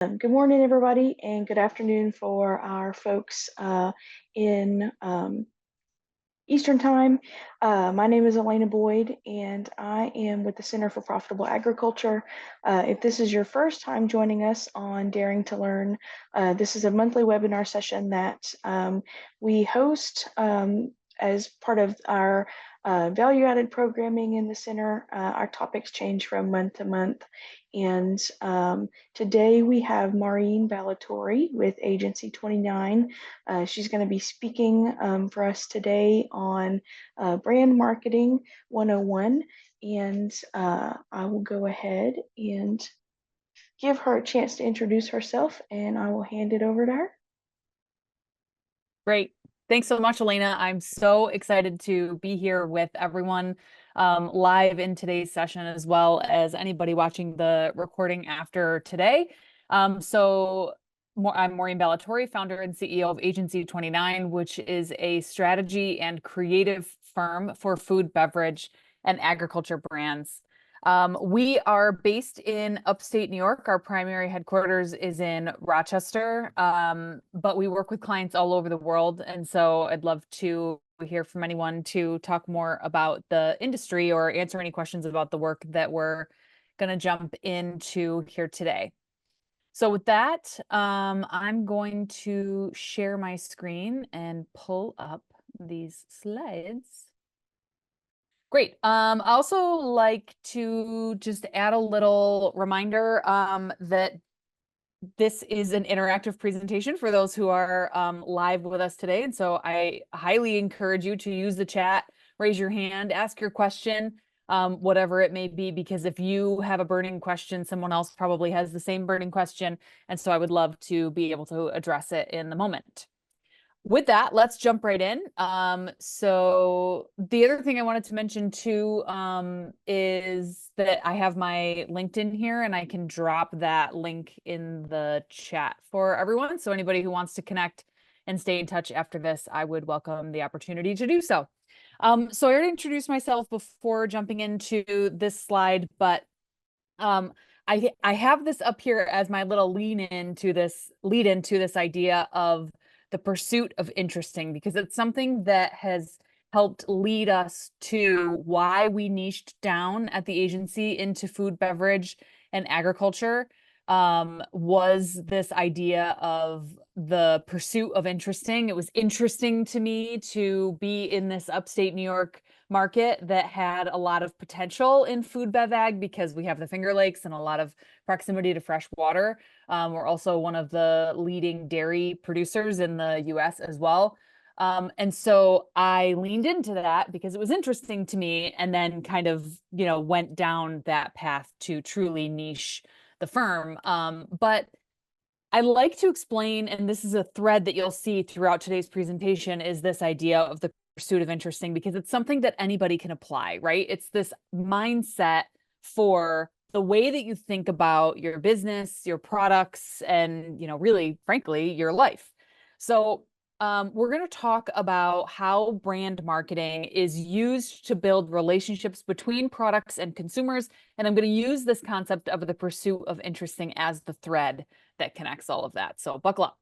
Good morning, everybody, and good afternoon for our folks in Eastern Time. My name is Elena Boyd, and I am with the Center for Profitable Agriculture. If this is your first time joining us on Daring to Learn, this is a monthly webinar session that we host as part of our value-added programming in the center. Our topics change from month to month, and today we have Maureen Ballatori with Agency 29. She's going to be speaking for us today on Brand Marketing 101, and I will go ahead and give her a chance to introduce herself, and I will hand it over to her. Great. Thanks so much, Elena. I'm so excited to be here with everyone live in today's session, as well as anybody watching the recording after today. I'm Maureen Ballatori, founder and CEO of Agency 29, which is a strategy and creative firm for food, beverage, and agriculture brands. We are based in upstate New York. Our primary headquarters is in Rochester, but we work with clients all over the world. And so I'd love to hear from anyone to talk more about the industry or answer any questions about the work that we're going to jump into here today. So with that, I'm going to share my screen and pull up these slides. Great. I also like to just add a little reminder that this is an interactive presentation for those who are live with us today. And so I highly encourage you to use the chat, raise your hand, ask your question, whatever it may be, because if you have a burning question, someone else probably has the same burning question. And so I would love to be able to address it in the moment. With that, let's jump right in. So the other thing I wanted to mention too is that I have my LinkedIn here, and I can drop that link in the chat for everyone. So anybody who wants to connect and stay in touch after this, I would welcome the opportunity to do so. So I already introduced myself before jumping into this slide, but I have this up here as my little lead into this idea of the pursuit of interesting, because it's something that has helped lead us to why we niched down at the agency into food, beverage, and agriculture, was this idea of the pursuit of interesting. It was interesting to me to be in this upstate New York market that had a lot of potential in food bev ag because we have the Finger Lakes and a lot of proximity to fresh water. We're also one of the leading dairy producers in the US as well. And so I leaned into that because it was interesting to me, and then kind of, went down that path to truly niche the firm. But I like to explain, and this is a thread that you'll see throughout today's presentation, is this idea of the pursuit of interesting, because it's something that anybody can apply, right? It's this mindset for the way that you think about your business, your products, and, really, frankly, your life. So we're going to talk about how brand marketing is used to build relationships between products and consumers. And I'm going to use this concept of the pursuit of interesting as the thread that connects all of that. So buckle up.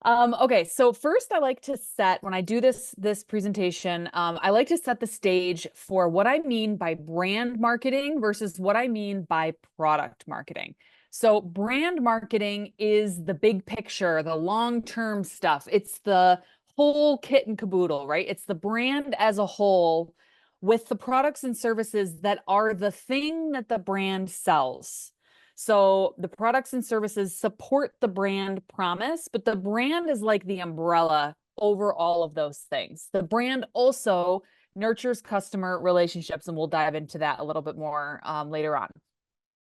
Okay, so first I like to set, when I do this presentation, I like to set the stage for what I mean by brand marketing versus what I mean by product marketing. So brand marketing is the big picture, the long-term stuff. It's the whole kit and caboodle, right? It's the brand as a whole with the products and services that are the thing that the brand sells. So the products and services support the brand promise, but the brand is like the umbrella over all of those things. The brand also nurtures customer relationships, and we'll dive into that a little bit more later on.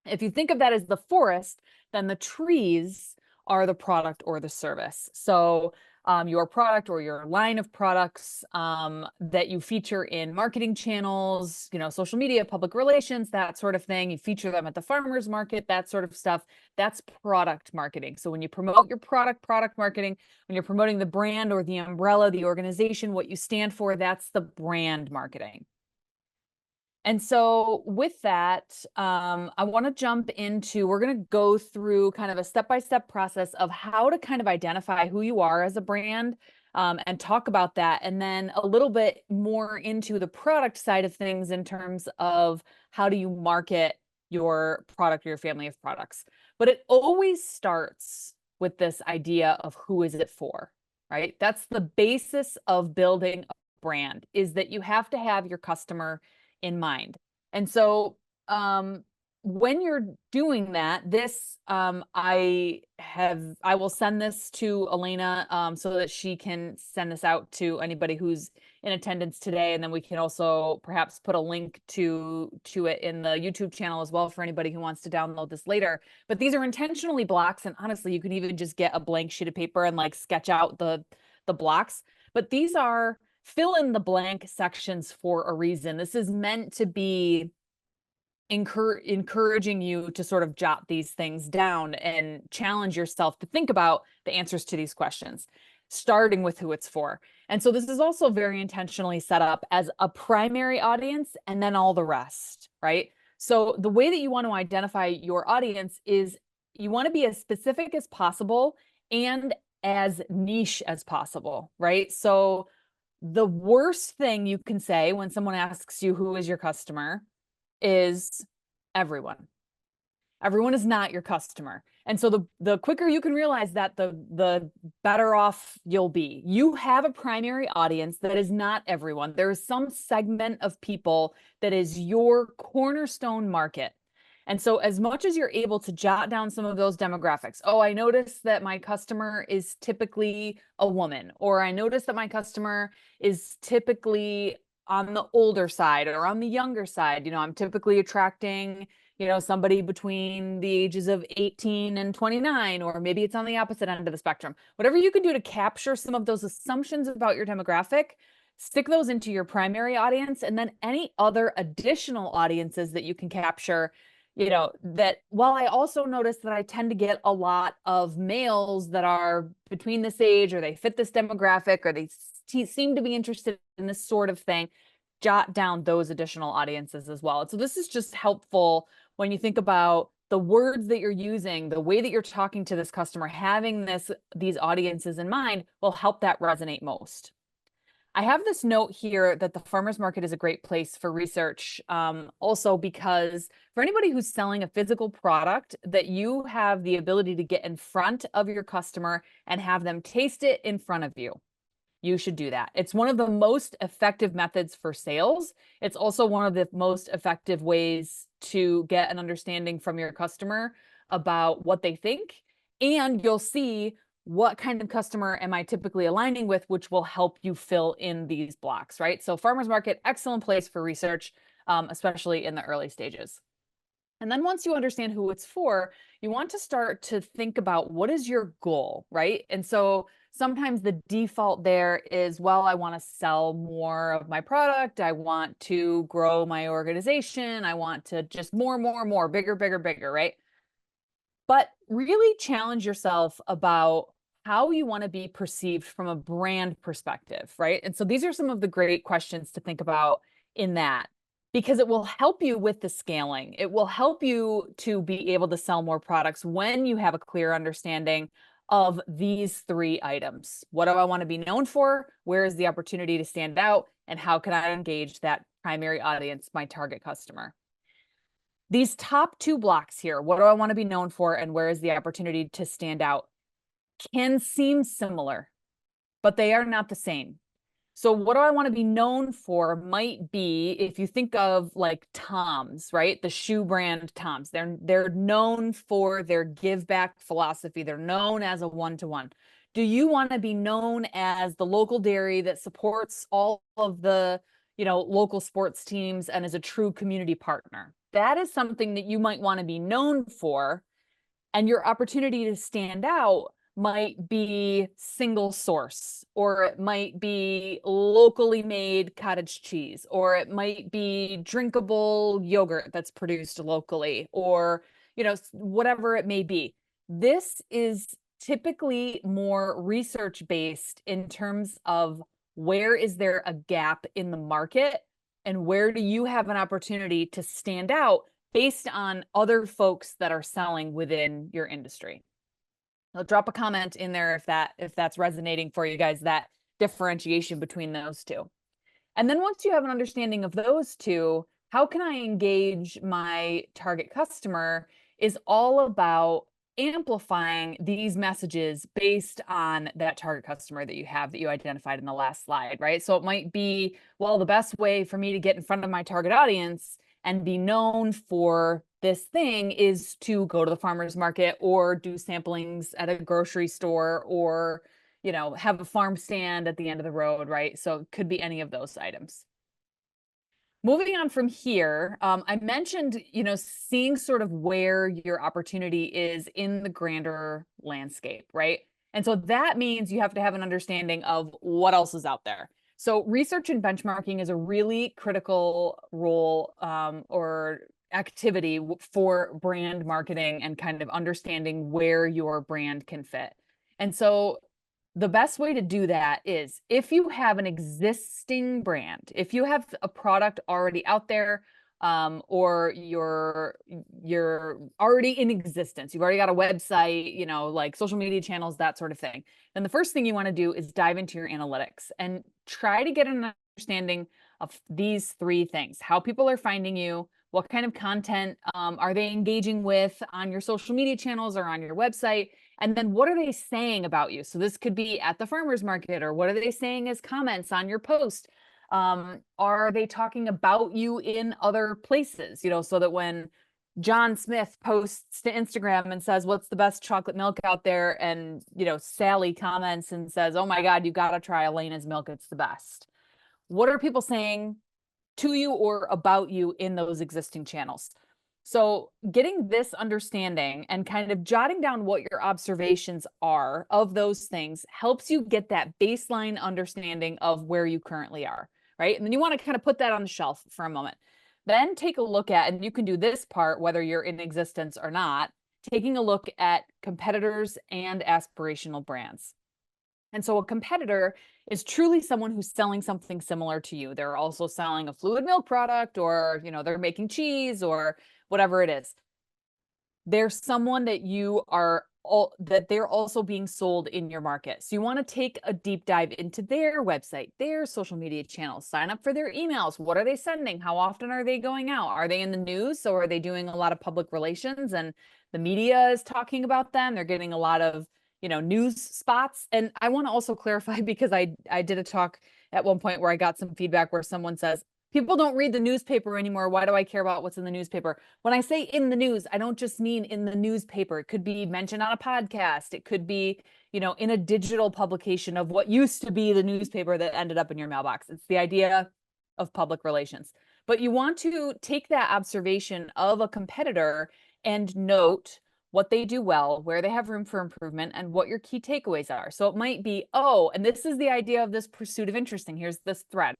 If you think of that as the forest, then the trees are the product or the service. So your product or your line of products that you feature in marketing channels, social media, public relations, that sort of thing. You feature them at the farmers market, that sort of stuff. That's product marketing. So when you promote your product marketing, when you're promoting the brand or the umbrella, the organization, what you stand for, that's the brand marketing. And so with that, I want to jump into, we're going to go through kind of a step-by-step process of how to kind of identify who you are as a brand, and talk about that. And then a little bit more into the product side of things in terms of how do you market your product or your family of products. But it always starts with this idea of who is it for, right? That's the basis of building a brand, is that you have to have your customer in mind. And so when you're doing that, this I will send this to Elena so that she can send this out to anybody who's in attendance today, and then we can also perhaps put a link to it in the YouTube channel as well for anybody who wants to download this later. But these are intentionally blocks, and honestly, you can even just get a blank sheet of paper and like sketch out the blocks. But these are fill in the blank sections for a reason. This is meant to be encouraging you to sort of jot these things down and challenge yourself to think about the answers to these questions, starting with who it's for. And so this is also very intentionally set up as a primary audience and then all the rest, right? So the way that you want to identify your audience is you want to be as specific as possible and as niche as possible, right? So the worst thing you can say when someone asks you who is your customer is everyone. Everyone is not your customer. And so the quicker you can realize that, the better off you'll be. You have a primary audience that is not everyone. There is some segment of people that is your cornerstone market. And so as much as you're able to jot down some of those demographics, oh, I noticed that my customer is typically a woman, or I noticed that my customer is typically on the older side or on the younger side. I'm typically attracting somebody between the ages of 18 and 29, or maybe it's on the opposite end of the spectrum. Whatever you can do to capture some of those assumptions about your demographic, stick those into your primary audience, and then any other additional audiences that you can capture. That while I also notice that I tend to get a lot of males that are between this age, or they fit this demographic, or they seem to be interested in this sort of thing, jot down those additional audiences as well. And so this is just helpful when you think about the words that you're using, the way that you're talking to this customer. Having these audiences in mind will help that resonate most. I have this note here that the farmer's market is a great place for research, also because for anybody who's selling a physical product, that you have the ability to get in front of your customer and have them taste it in front of you. You should do that. It's one of the most effective methods for sales. It's also one of the most effective ways to get an understanding from your customer about what they think. And you'll see what kind of customer am I typically aligning with, which will help you fill in these blocks, right? So farmers market, excellent place for research, especially in the early stages. And then once you understand who it's for, you want to start to think about what is your goal, right? And so sometimes the default there is, well, I want to sell more of my product. I want to grow my organization. I want to just more, bigger, bigger, bigger, right? But really challenge yourself about how you want to be perceived from a brand perspective, right? And so these are some of the great questions to think about in that, because it will help you with the scaling. It will help you to be able to sell more products when you have a clear understanding of these three items. What do I want to be known for? Where is the opportunity to stand out? And how can I engage that primary audience, my target customer? These top two blocks here, what do I want to be known for and where is the opportunity to stand out, can seem similar, but they are not the same. So what do I want to be known for might be, if you think of like Tom's, right? The shoe brand Tom's. They're known for their give back philosophy. They're known as a one-to-one. Do you want to be known as the local dairy that supports all of the, local sports teams and is a true community partner? That is something that you might want to be known for, and your opportunity to stand out might be single source, or it might be locally made cottage cheese, or it might be drinkable yogurt that's produced locally, or whatever it may be. This is typically more research based in terms of where is there a gap in the market And where do you have an opportunity to stand out based on other folks that are selling within your industry? I'll drop a comment in there if that's resonating for you guys, that differentiation between those two. And then once you have an understanding of those two, how can I engage my target customer is all about amplifying these messages based on that target customer that you have, that you identified in the last slide, right? So it might be, well, the best way for me to get in front of my target audience and be known for this thing is to go to the farmer's market or do samplings at a grocery store or have a farm stand at the end of the road, right? So it could be any of those items. Moving on from here, I mentioned, seeing sort of where your opportunity is in the grander landscape, right? And so that means you have to have an understanding of what else is out there. So research and benchmarking is a really critical role or activity for brand marketing and kind of understanding where your brand can fit. And so the best way to do that is if you have an existing brand, if you have a product already out there, or you're already in existence, you've already got a website, like social media channels, that sort of thing, then the first thing you want to do is dive into your analytics and try to get an understanding of these three things: how people are finding you, what kind of content are they engaging with on your social media channels or on your website, and then what are they saying about you? So this could be at the farmer's market, or what are they saying as comments on your post? Are they talking about you in other places? So that when John Smith posts to Instagram and says, "What's the best chocolate milk out there?" And, Sally comments and says, "Oh my God, you got to try Elena's milk. It's the best." What are people saying to you or about you in those existing channels? So getting this understanding and kind of jotting down what your observations are of those things helps you get that baseline understanding of where you currently are, right? And then you want to kind of put that on the shelf for a moment. Then take a look at, and you can do this part whether you're in existence or not, taking a look at competitors and aspirational brands. And so a competitor is truly someone who's selling something similar to you. They're also selling a fluid milk product, or, they're making cheese or whatever it is. There's someone that that they're also being sold in your market. So you want to take a deep dive into their website, their social media channels, sign up for their emails. What are they sending? How often are they going out? Are they in the news? So are they doing a lot of public relations and the media is talking about them? They're getting a lot of, news spots. And I want to also clarify, because I did a talk at one point where I got some feedback where someone says, people don't read the newspaper anymore. Why do I care about what's in the newspaper? When I say in the news, I don't just mean in the newspaper. It could be mentioned on a podcast. It could be, in a digital publication of what used to be the newspaper that ended up in your mailbox. It's the idea of public relations. But you want to take that observation of a competitor and note what they do well, where they have room for improvement, and what your key takeaways are. So it might be, oh, and this is the idea of this pursuit of interesting. Here's this thread.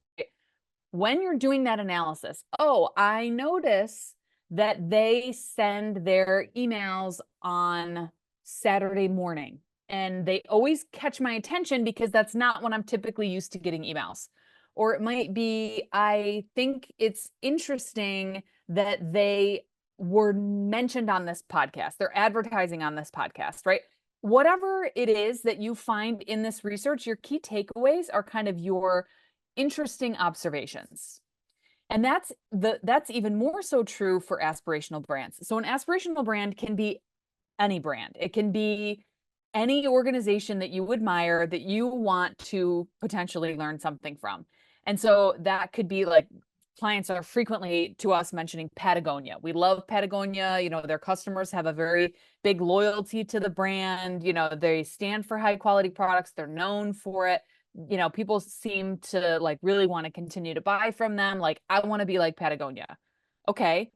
When you're doing that analysis, oh, I notice that they send their emails on Saturday morning, and they always catch my attention because that's not when I'm typically used to getting emails. Or it might be, I think it's interesting that they were mentioned on this podcast. They're advertising on this podcast, right? Whatever it is that you find in this research, your key takeaways are kind of your interesting observations. And that's even more so true for aspirational brands. So an aspirational brand can be any brand. It can be any organization that you admire that you want to potentially learn something from. And so that could be like, clients are frequently to us mentioning Patagonia. We love Patagonia. Their customers have a very big loyalty to the brand. They stand for high quality products. They're known for it. People seem to like really want to continue to buy from them. Like, I want to be like Patagonia. Okay.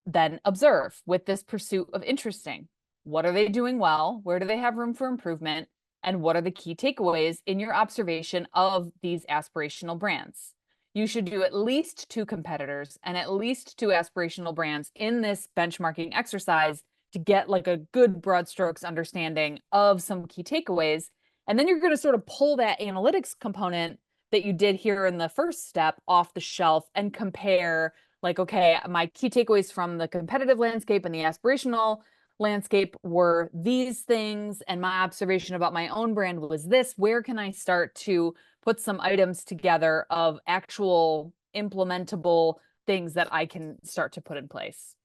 Then observe with this pursuit of interesting. What are they doing well? Where do they have room for improvement? And what are the key takeaways in your observation of these aspirational brands? You should do at least 2 competitors and at least 2 aspirational brands in this benchmarking exercise to get like a good broad strokes understanding of some key takeaways. And then you're going to sort of pull that analytics component that you did here in the first step off the shelf and compare, like, okay, my key takeaways from the competitive landscape and the aspirational landscape were these things, and my observation about my own brand was this. Where can I start to put some items together of actual implementable things that I can start to put in place?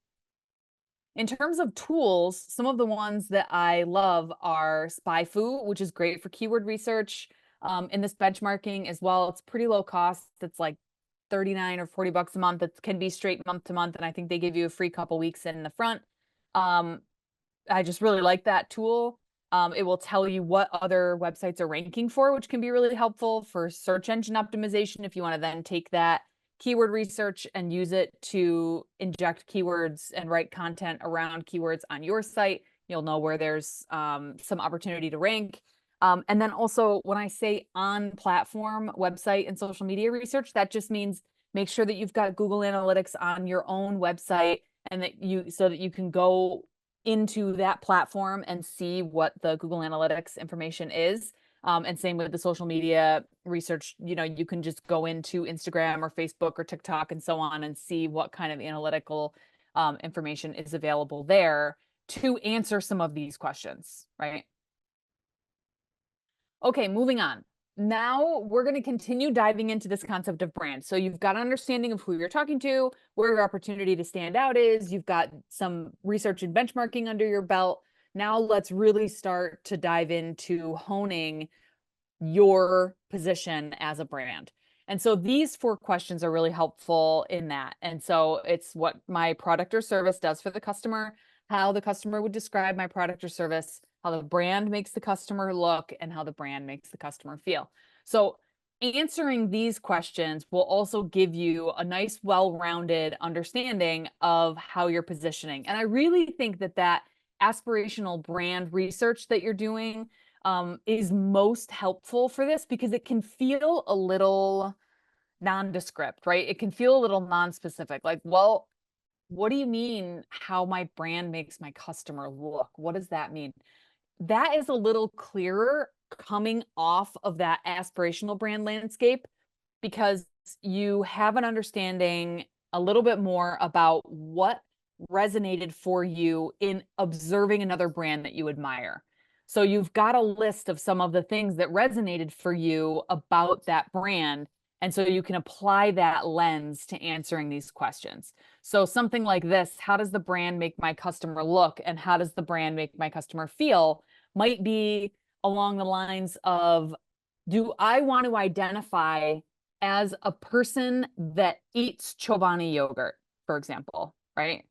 In terms of tools, some of the ones that I love are SpyFu, which is great for keyword research. In this benchmarking as well, it's pretty low cost. It's like 39 or 40 bucks a month. It can be straight month to month, and I think they give you a free couple weeks in the front. I just really like that tool. It will tell you what other websites are ranking for, which can be really helpful for search engine optimization if you want to then take that keyword research and use it to inject keywords and write content around keywords on your site. You'll know where there's some opportunity to rank. And then also, when I say on platform website and social media research, that just means make sure that you've got Google Analytics on your own website, and that so that you can go into that platform and see what the Google Analytics information is. And same with the social media research, you can just go into Instagram or Facebook or TikTok and so on and see what kind of analytical information is available there to answer some of these questions, right? Okay, moving on. Now we're going to continue diving into this concept of brand. So you've got an understanding of who you're talking to, where your opportunity to stand out is. You've got some research and benchmarking under your belt. Now let's really start to dive into honing your position as a brand. And so these 4 questions are really helpful in that. And so it's what my product or service does for the customer, how the customer would describe my product or service, how the brand makes the customer look, and how the brand makes the customer feel. So answering these questions will also give you a nice, well-rounded understanding of how you're positioning. And I really think that that aspirational brand research that you're doing is most helpful for this, because it can feel a little nondescript, right? It can feel a little non-specific. Like, well, what do you mean how my brand makes my customer look? What does that mean? That is a little clearer coming off of that aspirational brand landscape, because you have an understanding a little bit more about what resonated for you in observing another brand that you admire. So you've got a list of some of the things that resonated for you about that brand. And so you can apply that lens to answering these questions. So something like this: how does the brand make my customer look? And how does the brand make my customer feel? Might be along the lines of, do I want to identify as a person that eats Chobani yogurt, for example, right?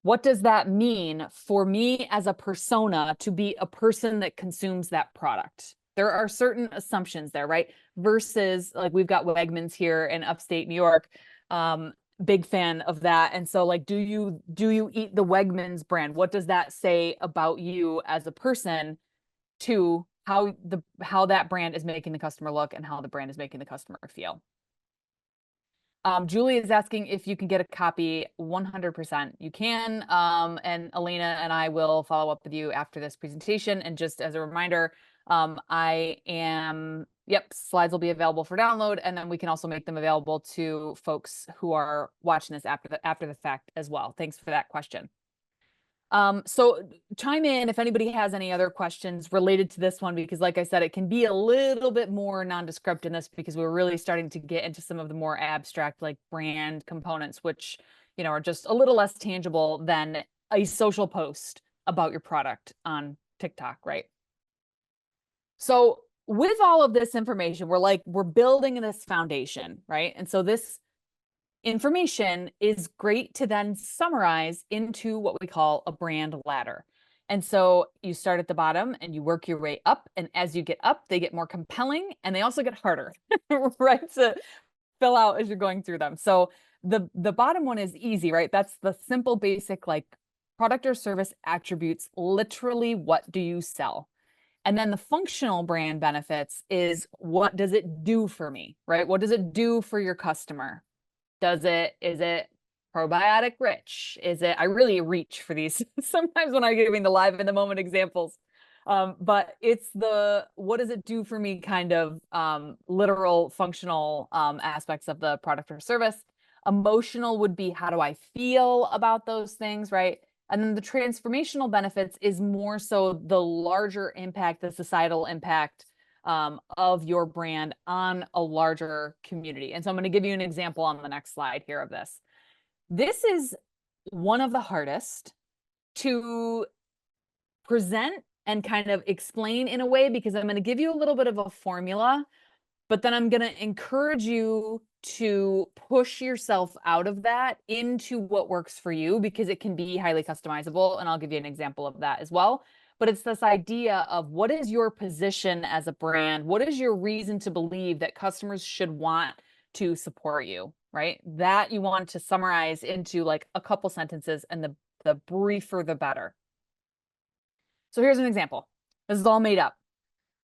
What does that mean for me as a persona to be a person that consumes that product? There are certain assumptions there, right? Versus, like, we've got Wegmans here in upstate New York. Big fan of that. And so, like, do you eat the Wegmans brand? What does that say about you as a person, to how that brand is making the customer look and how the brand is making the customer feel? Julie is asking if you can get a copy. 100% you can. And Elena and I will follow up with you after this presentation. And just as a reminder, slides will be available for download, and then we can also make them available to folks who are watching this after the fact as well. Thanks for that question. So chime in if anybody has any other questions related to this one, because like I said, it can be a little bit more nondescript in this, because we're really starting to get into some of the more abstract, like, brand components, which, are just a little less tangible than a social post about your product on TikTok, right? So with all of this information, we're building this foundation, right? And so this information is great to then summarize into what we call a brand ladder. And so you start at the bottom and you work your way up. And as you get up, they get more compelling, and they also get harder, right, to fill out as you're going through them. So the bottom one is easy, right? That's the simple, basic, like, product or service attributes. Literally, what do you sell? And then the functional brand benefits is, what does it do for me, right? What does it do for your customer? Is it probiotic rich? I really reach for these sometimes when I'm giving the live in the moment examples. But it's the what does it do for me kind of literal functional aspects of the product or service. Emotional would be how do I feel about those things, right? And then the transformational benefits is more so the larger impact, the societal impact of your brand on a larger community. And so I'm going to give you an example on the next slide here of this. This is one of the hardest to present and kind of explain in a way because I'm going to give you a little bit of a formula, but then I'm going to encourage you to push yourself out of that into what works for you because it can be highly customizable. And I'll give you an example of that as well. But it's this idea of what is your position as a brand? What is your reason to believe that customers should want to support you, right? That you want to summarize into like a couple sentences, and the briefer, the better. So here's an example. This is all made up.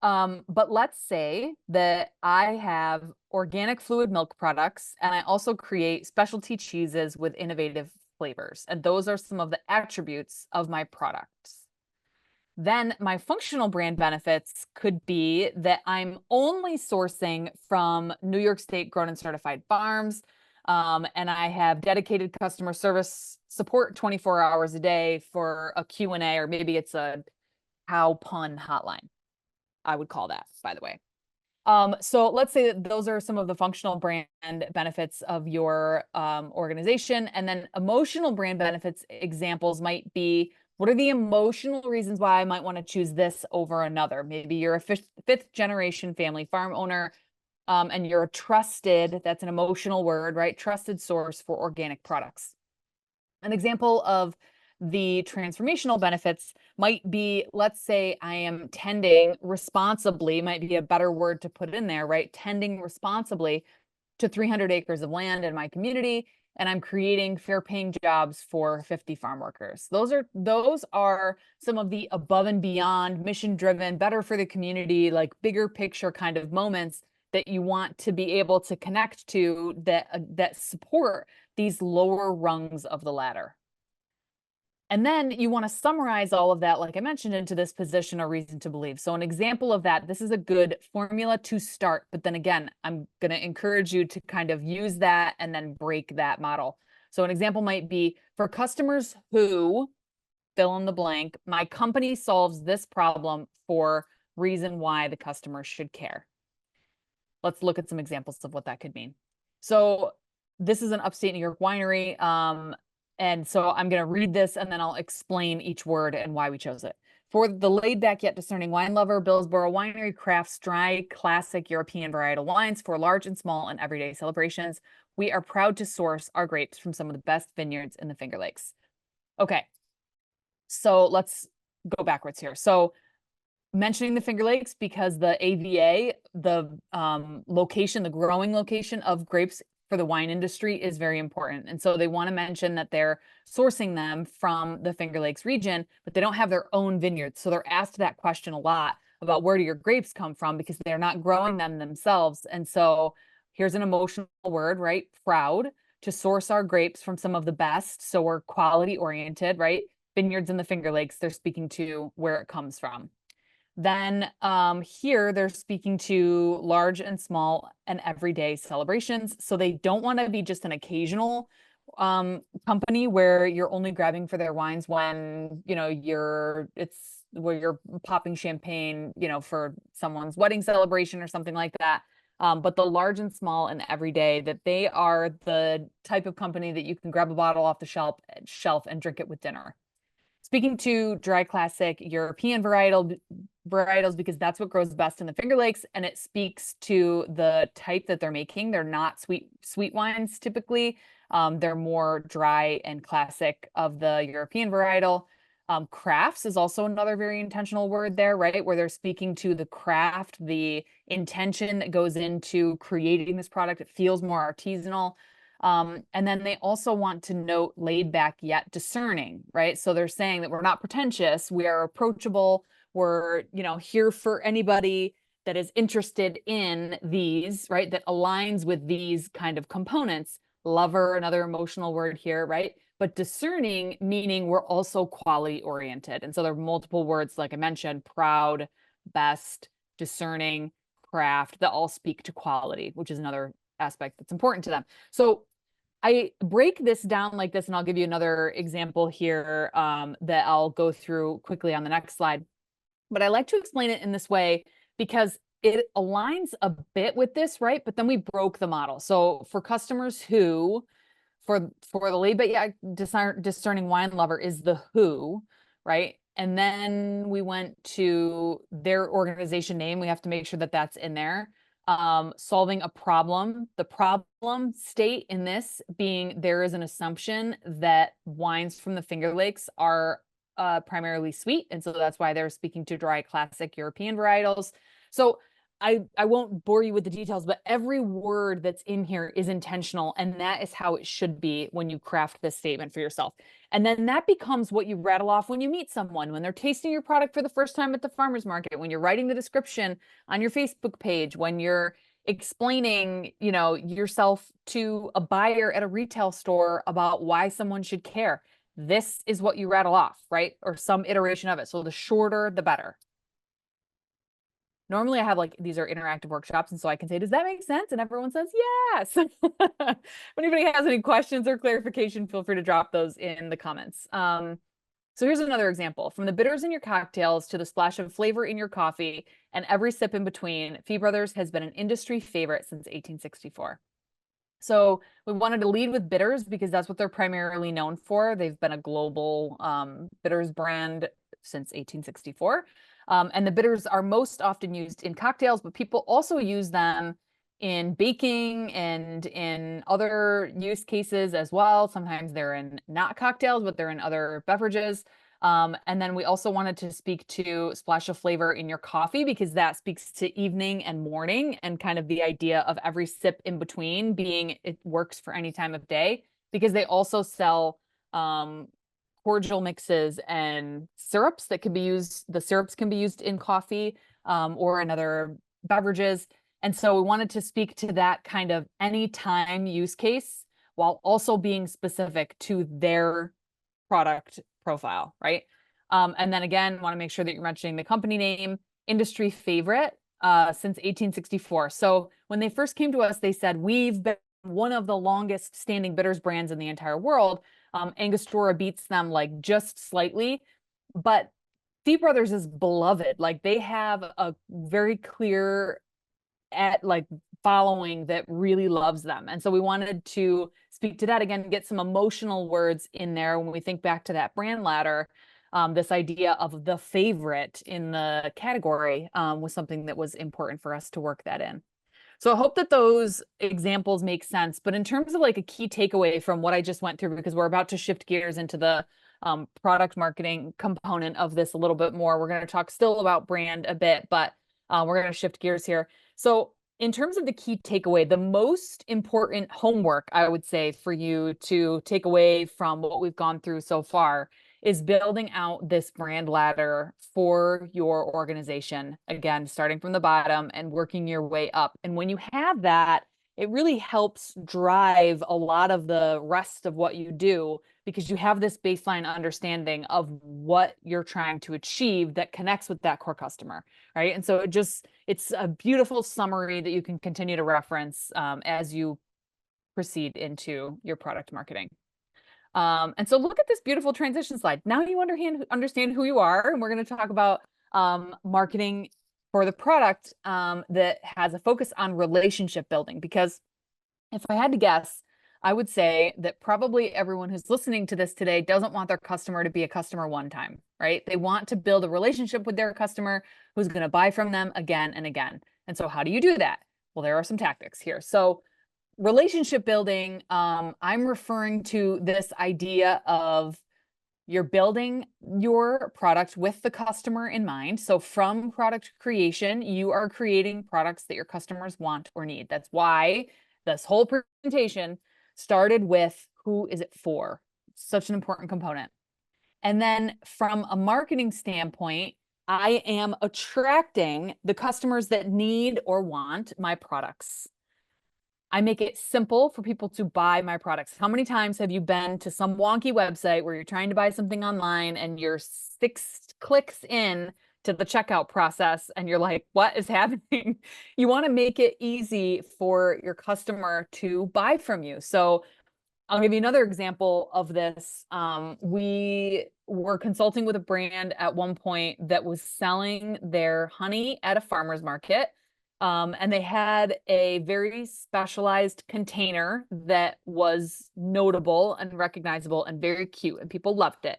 But let's say that I have organic fluid milk products and I also create specialty cheeses with innovative flavors. And those are some of the attributes of my products. Then my functional brand benefits could be that I'm only sourcing from New York State grown and certified farms. And I have dedicated customer service support 24 hours a day for a Q&A, or maybe it's a cow pun hotline. I would call that, by the way. So let's say that those are some of the functional brand benefits of your organization. And then emotional brand benefits examples might be, what are the emotional reasons why I might want to choose this over another? Maybe you're a fifth generation family farm owner, and you're a trusted, that's an emotional word, right? Trusted source for organic products. An example of the transformational benefits might be, let's say I am tending responsibly, might be a better word to put in there, right? Tending responsibly to 300 acres of land in my community, and I'm creating fair paying jobs for 50 farm workers. Those are some of the above and beyond mission driven, better for the community, like bigger picture kind of moments that you want to be able to connect to that support these lower rungs of the ladder. And then you want to summarize all of that, like I mentioned, into this position or reason to believe. So an example of that, this is a good formula to start. But then again, I'm going to encourage you to kind of use that and then break that model. So an example might be, for customers who fill in the blank, my company solves this problem for reason why the customer should care. Let's look at some examples of what that could mean. So this is an upstate New York winery. And so I'm going to read this and then I'll explain each word and why we chose it. For the laid back yet discerning wine lover, Billsboro Winery crafts dry, classic European varietal wines for large and small and everyday celebrations. We are proud to source our grapes from some of the best vineyards in the Finger Lakes. Okay, so let's go backwards here. So mentioning the Finger Lakes because the AVA, the location, the growing location of grapes for the wine industry is very important. And so they want to mention that they're sourcing them from the Finger Lakes region, but they don't have their own vineyards. So they're asked that question a lot about where do your grapes come from because they're not growing them themselves. And so here's an emotional word, right? Proud to source our grapes from some of the best. So we're quality oriented, right? Vineyards in the Finger Lakes, they're speaking to where it comes from. Then here they're speaking to large and small and everyday celebrations. So they don't want to be just an occasional company where you're only grabbing for their wines when, it's where you're popping champagne, for someone's wedding celebration or something like that. But the large and small and everyday, that they are the type of company that you can grab a bottle off the shelf and drink it with dinner. Speaking to dry classic European varietals because that's what grows best in the Finger Lakes, and it speaks to the type that they're making. They're not sweet wines typically. They're more dry and classic of the European varietal. Crafts is also another very intentional word there, right? Where they're speaking to the craft, the intention that goes into creating this product. It feels more artisanal. And then they also want to note laid back yet discerning, right? So they're saying that we're not pretentious, we are approachable, we're, here for anybody that is interested in these, right? That aligns with these kind of components. Lover, another emotional word here, right? but discerning meaning we're also quality oriented. And so there are multiple words, like I mentioned, proud, best, discerning, craft, that all speak to quality, which is another aspect that's important to them. So I break this down like this, and I'll give you another example here that I'll go through quickly on the next slide. But I like to explain it in this way because it aligns a bit with this, right? But then we broke the model. So for customers who, for the lead, but yeah, discerning wine lover is the who, right? And then we went to their organization name. We have to make sure that that's in there. Solving a problem, the problem state in this being there is an assumption that wines from the Finger Lakes are primarily sweet, and so that's why they're speaking to dry classic European varietals. So I won't bore you with the details, but every word that's in here is intentional, and that is how it should be when you craft this statement for yourself. And then that becomes what you rattle off when you meet someone, when they're tasting your product for the first time at the farmer's market, when you're writing the description on your Facebook page, when you're explaining, you know, yourself to a buyer at a retail store about why someone should care. This is what you rattle off, right? Or some iteration of it. So the shorter, the better. Normally I have like, these are interactive workshops, and so I can say, does that make sense? And everyone says, yes. If anybody has any questions or clarification, feel free to drop those in the comments. So here's another example. From the bitters in your cocktails to the splash of flavor in your coffee and every sip in between, Fee Brothers has been an industry favorite since 1864. So we wanted to lead with bitters because that's what they're primarily known for. They've been a global bitters brand since 1864. And the bitters are most often used in cocktails, but people also use them in baking and in other use cases as well. Sometimes they're in not cocktails, but they're in other beverages. And then we also wanted to speak to splash of flavor in your coffee because that speaks to evening and morning, and kind of the idea of every sip in between being it works for any time of day, because they also sell cordial mixes and syrups that can be used. The syrups can be used in coffee or in other beverages. And so we wanted to speak to that kind of anytime use case while also being specific to their product profile, right? And then again, want to make sure that you're mentioning the company name, industry favorite since 1864. So when they first came to us, they said, we've been one of the longest standing bitters brands in the entire world. Angostura beats them like just slightly, but Fee Brothers is beloved. Like they have a very clear following that really loves them. And so we wanted to speak to that again, get some emotional words in there when we think back to that brand ladder. This idea of the favorite in the category was something that was important for us to work that in. So I hope that those examples make sense. But in terms of like a key takeaway from what I just went through, because we're about to shift gears into the product marketing component of this a little bit more, we're going to talk still about brand a bit, but we're going to shift gears here. So in terms of the key takeaway, the most important homework I would say for you to take away from what we've gone through so far is building out this brand ladder for your organization. Again, starting from the bottom and working your way up. And when you have that, it really helps drive a lot of the rest of what you do, because you have this baseline understanding of what you're trying to achieve that connects with that core customer, right? And so it's a beautiful summary that you can continue to reference as you proceed into your product marketing. And so look at this beautiful transition slide. Now you understand who you are, and we're going to talk about marketing for the product that has a focus on relationship building. Because if I had to guess, I would say that probably everyone who's listening to this today doesn't want their customer to be a customer one time, right? They want to build a relationship with their customer who's going to buy from them again and again. And so how do you do that? Well, there are some tactics here. So relationship building, I'm referring to this idea of you're building your product with the customer in mind. So from product creation, you are creating products that your customers want or need. That's why this whole presentation started with who is it for? Such an important component. And then from a marketing standpoint, I am attracting the customers that need or want my products. I make it simple for people to buy my products. How many times have you been to some wonky website where you're trying to buy something online and you're 6 clicks in to the checkout process and you're like, what is happening? You want to make it easy for your customer to buy from you. So I'll give you another example of this. We were consulting with a brand at one point that was selling their honey at a farmer's market. And they had a very specialized container that was notable and recognizable and very cute, and people loved it.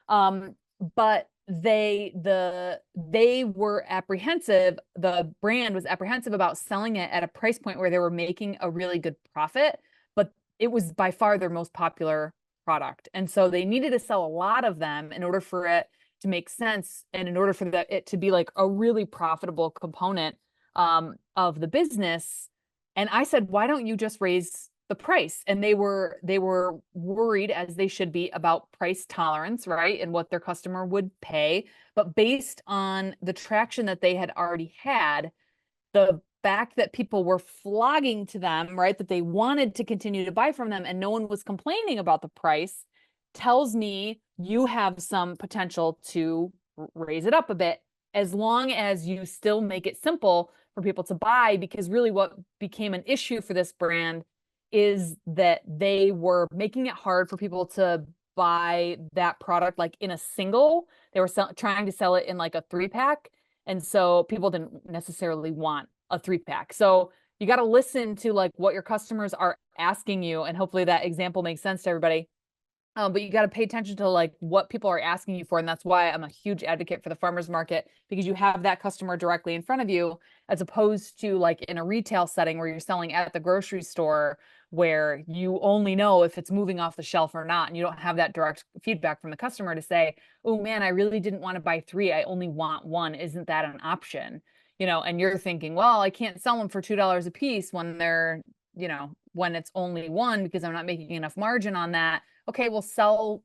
But they were apprehensive, the brand was apprehensive about selling it at a price point where they were making a really good profit, but it was by far their most popular product. And so they needed to sell a lot of them in order for it to make sense and in order for it to be like a really profitable component of the business. And I said, why don't you just raise the price? And they were worried, as they should be, about price tolerance, right? And what their customer would pay. But based on the traction that they had already had, the fact that people were flogging to them, right, that they wanted to continue to buy from them and no one was complaining about the price, tells me you have some potential to raise it up a bit, as long as you still make it simple for people to buy. Because really what became an issue for this brand is that they were making it hard for people to buy that product like in a single. They were trying to sell it in like a 3-pack. And so people didn't necessarily want a 3-pack. So you got to listen to like what your customers are asking you. And hopefully that example makes sense to everybody. But you got to pay attention to like what people are asking you for. And that's why I'm a huge advocate for the farmer's market, because you have that customer directly in front of you, as opposed to like in a retail setting where you're selling at the grocery store, where you only know if it's moving off the shelf or not. And you don't have that direct feedback from the customer to say, oh man, I really didn't want to buy 3. I only want 1. Isn't that an option? And you're thinking, well, I can't sell them for $2 a piece when they're, when it's only 1 because I'm not making enough margin on that. Okay, we'll sell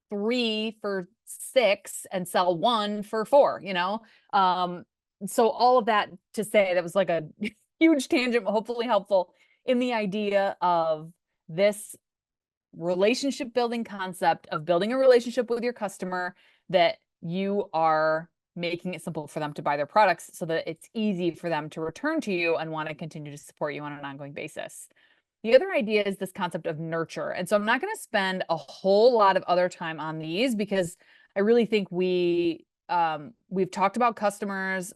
3 for 6 and sell 1 for 4, so all of that to say, that was like a huge tangent, but hopefully helpful in the idea of this relationship building concept of building a relationship with your customer, that you are making it simple for them to buy their products so that it's easy for them to return to you and want to continue to support you on an ongoing basis. The other idea is this concept of nurture. And so I'm not going to spend a whole lot of other time on these, because I really think we've talked about customers.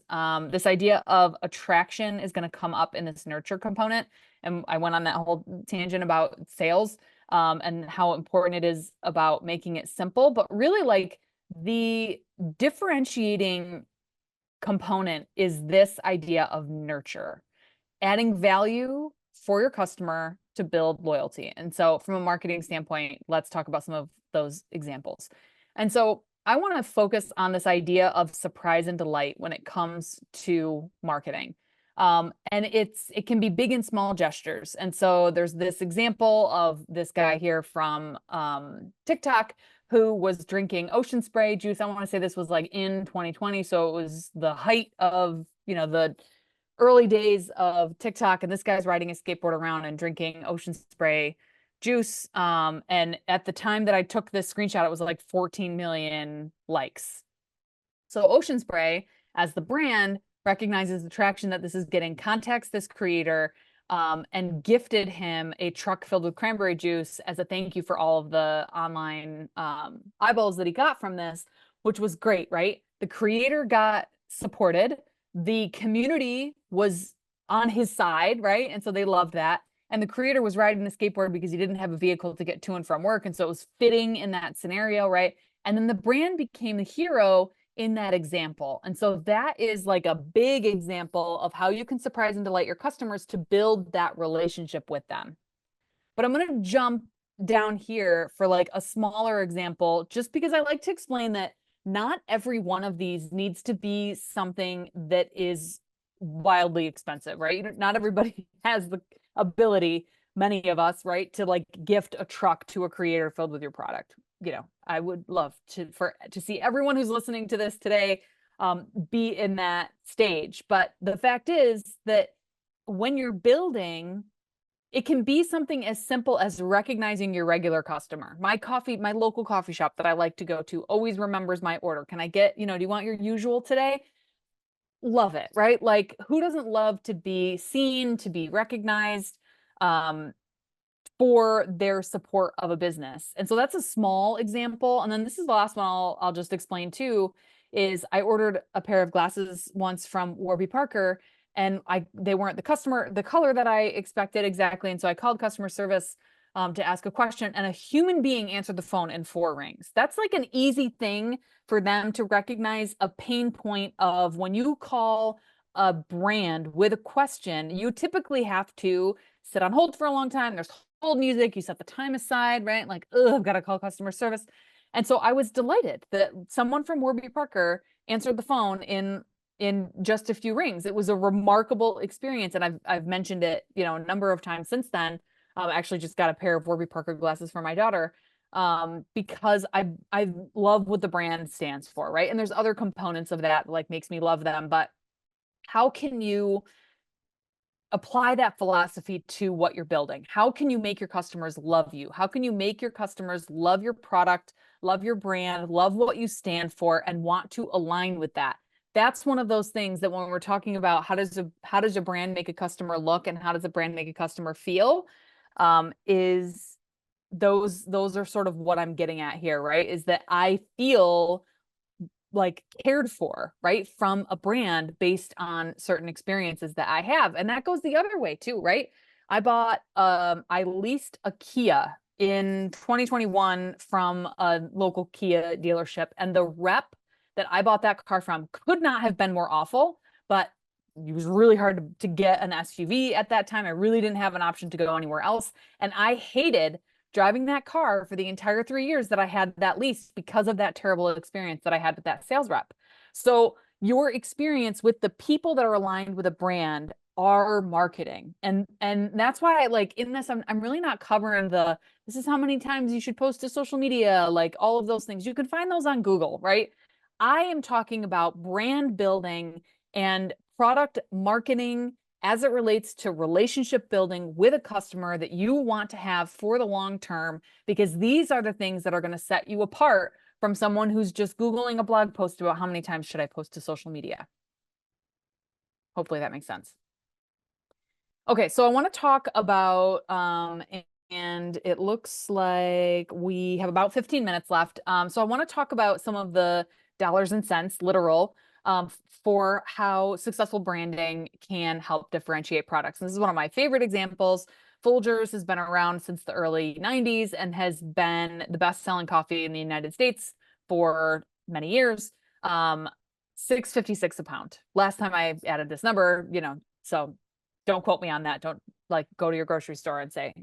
This idea of attraction is going to come up in this nurture component. And I went on that whole tangent about sales, and how important it is about making it simple. But really, like, the differentiating component is this idea of nurture, adding value for your customer to build loyalty. And so from a marketing standpoint, let's talk about some of those examples. And so I want to focus on this idea of surprise and delight when it comes to marketing. And it can be big and small gestures. And so there's this example of this guy here from TikTok who was drinking ocean spray juice. I want to say this was like in 2020. So it was the height of, the early days of TikTok, and this guy's riding a skateboard around and drinking ocean spray juice. And at the time that I took this screenshot, it was like 14 million likes. So Ocean Spray, as the brand, recognizes the traction that this is getting, contacts this creator, and gifted him a truck filled with cranberry juice as a thank you for all of the online eyeballs that he got from this, which was great, right? The creator got supported. The community was on his side, right? And so they loved that. And the creator was riding the skateboard because he didn't have a vehicle to get to and from work. And so it was fitting in that scenario, right? And then the brand became the hero in that example. And so that is like a big example of how you can surprise and delight your customers to build that relationship with them. But I'm going to jump down here for like a smaller example, just because I like to explain that not every one of these needs to be something that is wildly expensive, right? Not everybody has the ability, many of us, right, to like gift a truck to a creator filled with your product. I would love to see everyone who's listening to this today be in that stage. But the fact is that when you're building It can be something as simple as recognizing your regular customer. My local coffee shop that I like to go to always remembers my order. Can I get, do you want your usual today? Love it, right? Like, who doesn't love to be seen, to be recognized? Um, for their support of a business. And so that's a small example. And then this is the last one I'll just explain too, is I ordered a pair of glasses once from Warby Parker, and they weren't the color that I expected exactly. And so I called customer service to ask a question, and a human being answered the phone in 4 rings. That's like an easy thing for them to recognize a pain point of when you call a brand with a question, you typically have to sit on hold for a long time. There's hold music, you set the time aside, right? Like, oh, I've got to call customer service. And so I was delighted that someone from Warby Parker answered the phone in just a few rings. It was a remarkable experience, and I've mentioned it, a number of times since then. I actually just got a pair of Warby Parker glasses for my daughter, because I love what the brand stands for, right? And there's other components of that like makes me love them, but how can you apply that philosophy to what you're building? How can you make your customers love you? How can you make your customers love your product, love your brand, love what you stand for, and want to align with that? That's one of those things that when we're talking about how does a brand make a customer look and how does a brand make a customer feel, is those are sort of what I'm getting at here, right? Is that I feel like cared for, right? From a brand based on certain experiences that I have. And that goes the other way too, right? I leased a Kia in 2021 from a local Kia dealership, and the rep that I bought that car from could not have been more awful, but it was really hard to get an SUV at that time. I really didn't have an option to go anywhere else. And I hated driving that car for the entire 3 years that I had that lease because of that terrible experience that I had with that sales rep. So your experience with the people that are aligned with a brand are marketing. And that's why I like in this, I'm really not covering this is how many times you should post to social media, like all of those things. You can find those on Google, right? I am talking about brand building and product marketing as it relates to relationship building with a customer that you want to have for the long term, because these are the things that are going to set you apart from someone who's just Googling a blog post about how many times should I post to social media. Hopefully that makes sense. Okay, so I want to talk about, and it looks like we have about 15 minutes left. So I want to talk about some of the dollars and cents, literal, for how successful branding can help differentiate products. And this is one of my favorite examples. Folgers has been around since the early 90s and has been the best-selling coffee in the United States for many years. 6.56 a pound. Last time I added this number, so don't quote me on that. Don't like go to your grocery store and say,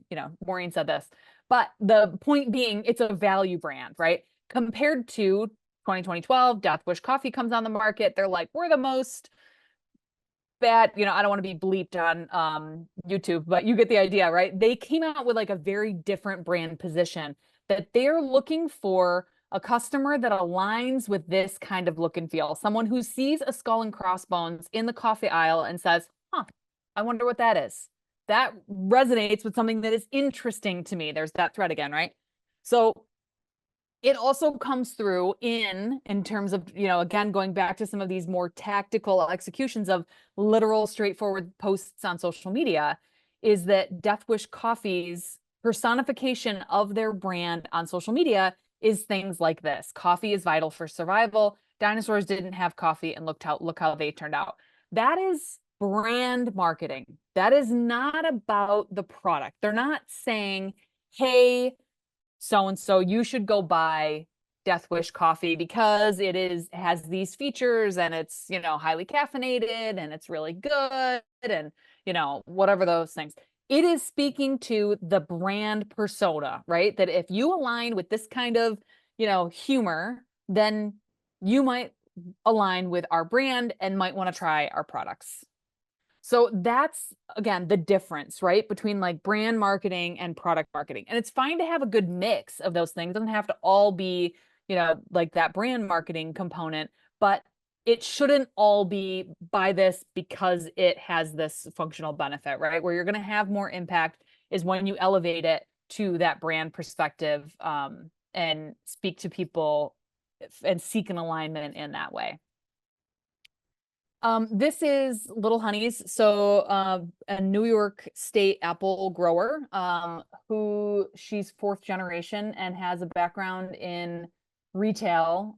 Maureen said this. But the point being, it's a value brand, right? Compared to 2012, Death Wish Coffee comes on the market. They're like, we're the most bad, I don't want to be bleeped on YouTube, but you get the idea, right? They came out with like a very different brand position that they're looking for a customer that aligns with this kind of look and feel. Someone who sees a skull and crossbones in the coffee aisle and says, huh, I wonder what that is. That resonates with something that is interesting to me. There's that thread again, right? So it also comes through in terms of, again, going back to some of these more tactical executions of literal, straightforward posts on social media, is that Death Wish Coffee's personification of their brand on social media is things like this. Coffee is vital for survival. Dinosaurs didn't have coffee, and look how they turned out. That is brand marketing. That is not about the product. They're not saying, hey, so and so, you should go buy Death Wish coffee because has these features and it's, highly caffeinated and it's really good and, whatever those things. It is speaking to the brand persona, right? That if you align with this kind of, humor, then you might align with our brand and might want to try our products. So that's, again, the difference, right? Between like brand marketing and product marketing. And it's fine to have a good mix of those things. It doesn't have to all be, like that brand marketing component, but it shouldn't all be buy this because it has this functional benefit, right? Where you're going to have more impact. is when you elevate it to that brand perspective, and speak to people and seek an alignment in that way. This is Little Honeys. So, a New York State apple grower, who she's fourth generation and has a background in retail,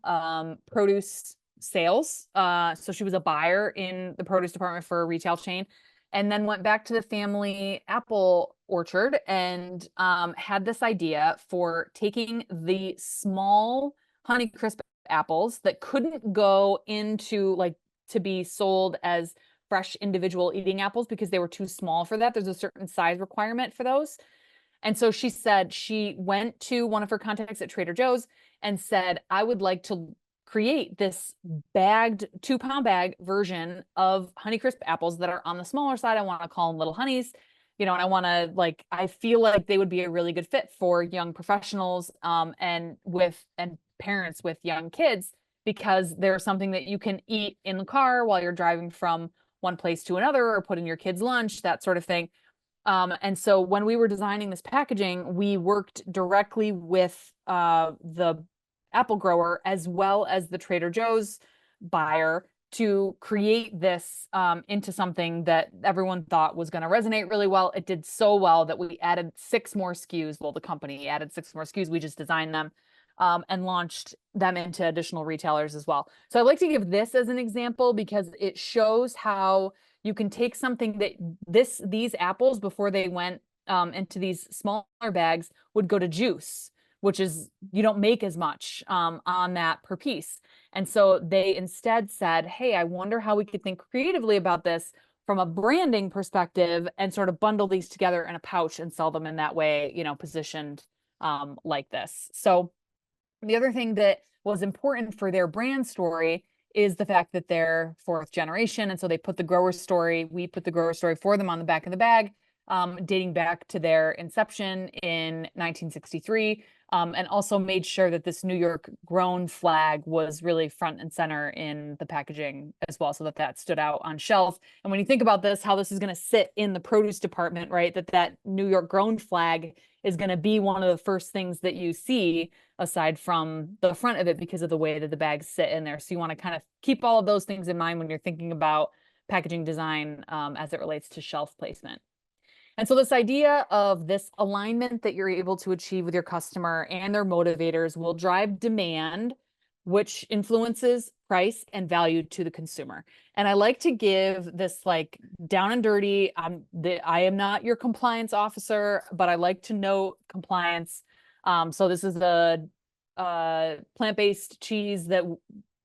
produce sales. So she was a buyer in the produce department for a retail chain, and then went back to the family apple orchard and had this idea for taking the small Honeycrisp apples that couldn't go into like to be sold as fresh individual eating apples because they were too small for that. There's a certain size requirement for those. And so she said she went to one of her contacts at Trader Joe's and said, I would like to create this bagged 2-pound bag version of Honeycrisp apples that are on the smaller side. I want to call them Little Honeys, and I want to like, I feel like they would be a really good fit for young professionals, and parents with young kids, because they're something that you can eat in the car while you're driving from one place to another, or put in your kids' lunch, that sort of thing. And so when we were designing this packaging, we worked directly with the apple grower as well as the Trader Joe's buyer to create this into something that everyone thought was going to resonate really well. It did so well that we added 6 more SKUs. Well, the company added 6 more SKUs. We just designed them and launched them into additional retailers as well. So I like to give this as an example because it shows how you can take something that these apples, before they went into these smaller bags, would go to juice, which is, you don't make as much on that per piece. And so they instead said, hey, I wonder how we could think creatively about this from a branding perspective and sort of bundle these together in a pouch and sell them in that way, positioned like this. So the other thing that was important for their brand story is the fact that they're fourth generation. And so they put the grower story, we put the grower story for them on the back of the bag, dating back to their inception in 1963, and also made sure that this New York grown flag was really front and center in the packaging as well, so that that stood out on shelf. And when you think about this, how this is going to sit in the produce department, right, that New York grown flag is going to be one of the first things that you see aside from the front of it because of the way that the bags sit in there. So you want to kind of keep all of those things in mind when you're thinking about packaging design as it relates to shelf placement. And so this idea of this alignment that you're able to achieve with your customer and their motivators will drive demand, which influences price and value to the consumer. And I like to give this like down and dirty. I am not your compliance officer, but I like to note compliance. So this is the plant-based cheese that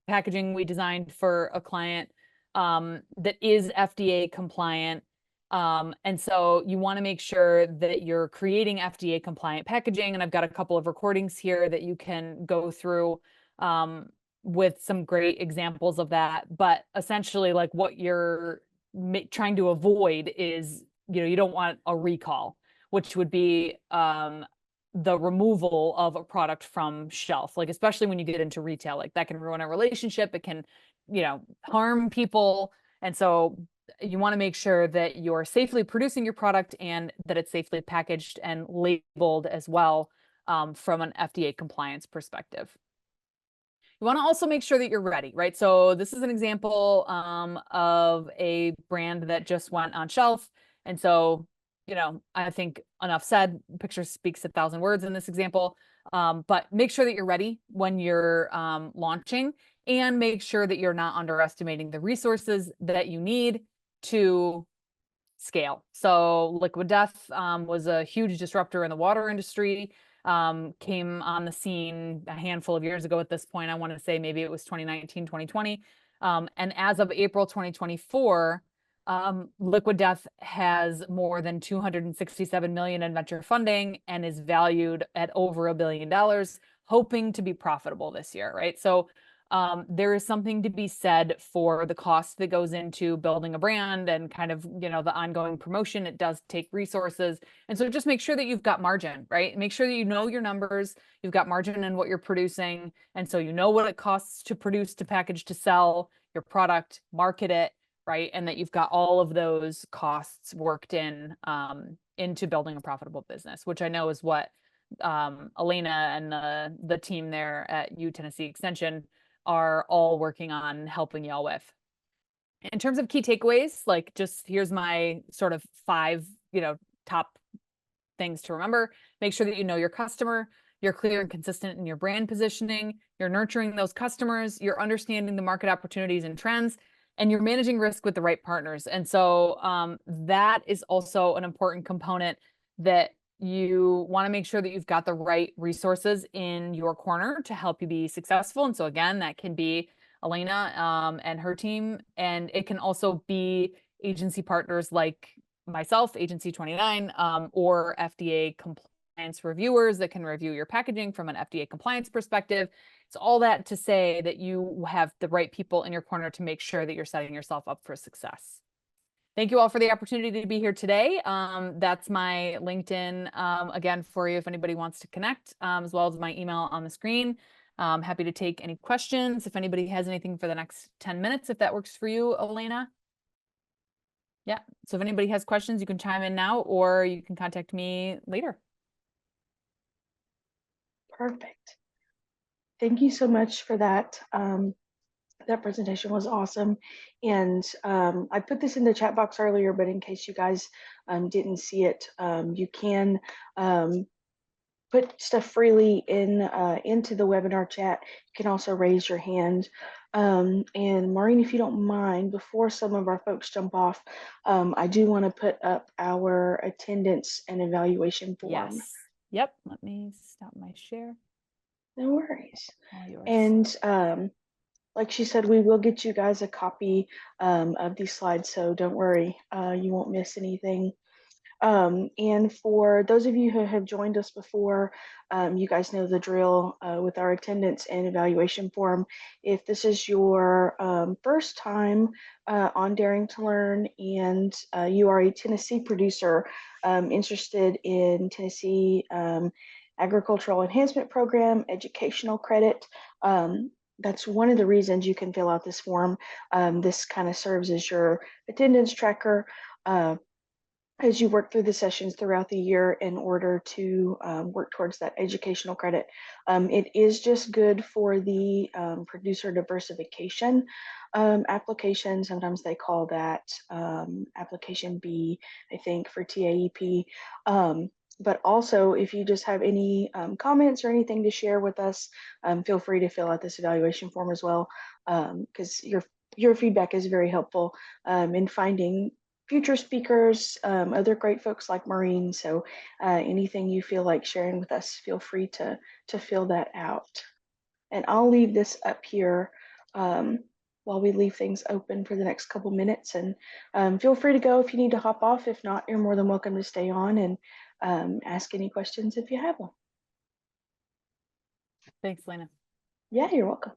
packaging we designed for a client that is FDA compliant. And so you want to make sure that you're creating FDA compliant packaging. And I've got a couple of recordings here that you can go through with some great examples of that. But essentially, like what you're trying to avoid is, you don't want a recall, which would be the removal of a product from shelf, like especially when you get into retail, like that can ruin a relationship. It can, harm people. And so you want to make sure that you're safely producing your product and that it's safely packaged and labeled as well, from an FDA compliance perspective. You want to also make sure that you're ready, right? So this is an example of a brand that just went on shelf. And so, I think enough said, picture speaks 1,000 words in this example. But make sure that you're ready when you're launching, and make sure that you're not underestimating the resources that you need to scale. So Liquid Death was a huge disruptor in the water industry, came on the scene a handful of years ago at this point. I want to say maybe it was 2019, 2020. And as of April 2024, Liquid Death has more than 267 million in venture funding and is valued at over $1 billion, hoping to be profitable this year, right? So there is something to be said for the cost that goes into building a brand and kind of, the ongoing promotion. It does take resources. And so just make sure that you've got margin, right? Make sure that you know your numbers, you've got margin in what you're producing. And so you know what it costs to produce, to package, to sell your product, market it, right? And that you've got all of those costs worked in into building a profitable business, which I know is what Elena and the team there at U Tennessee Extension are all working on helping y'all with. In terms of key takeaways, like just here's my sort of 5, top things to remember. Make sure that you know your customer, you're clear and consistent in your brand positioning, you're nurturing those customers, you're understanding the market opportunities and trends, and you're managing risk with the right partners. And so that is also an important component that you want to make sure that you've got the right resources in your corner to help you be successful. And so again, that can be Elena and her team, and it can also be agency partners like myself, Agency 29, or FDA compliance reviewers that can review your packaging from an FDA compliance perspective. It's all that to say that you have the right people in your corner to make sure that you're setting yourself up for success. Thank you all for the opportunity to be here today. That's my LinkedIn again for you if anybody wants to connect, as well as my email on the screen. Happy to take any questions if anybody has anything for the next 10 minutes, if that works for you, Elena. Yeah, so if anybody has questions, you can chime in now or you can contact me later. Perfect. Thank you so much for that. That presentation was awesome. And I put this in the chat box earlier, but in case you guys didn't see it, you can put stuff freely into the webinar chat. You can also raise your hand. And Maureen, if you don't mind, before some of our folks jump off, I do want to put up our attendance and evaluation form. Yes. Yep. Let me stop my share. No worries. All yours. And like she said, we will get you guys a copy of these slides, so don't worry, you won't miss anything. And for those of you who have joined us before, you guys know the drill with our attendance and evaluation form. If this is your first time on Daring to Learn and you are a Tennessee producer interested in Tennessee Agricultural Enhancement Program, educational credit, that's one of the reasons you can fill out this form. This kind of serves as your attendance tracker as you work through the sessions throughout the year in order to work towards that educational credit. It is just good for the producer diversification application. Sometimes they call that application B, I think, for TAEP. But also, if you just have any comments or anything to share with us, feel free to fill out this evaluation form as well, because your feedback is very helpful in finding future speakers, other great folks like Maureen. So anything you feel like sharing with us, feel free to fill that out. And I'll leave this up here while we leave things open for the next couple minutes. And feel free to go if you need to hop off. If not, you're more than welcome to stay on and ask any questions if you have one. Thanks, Lena. Yeah, you're welcome.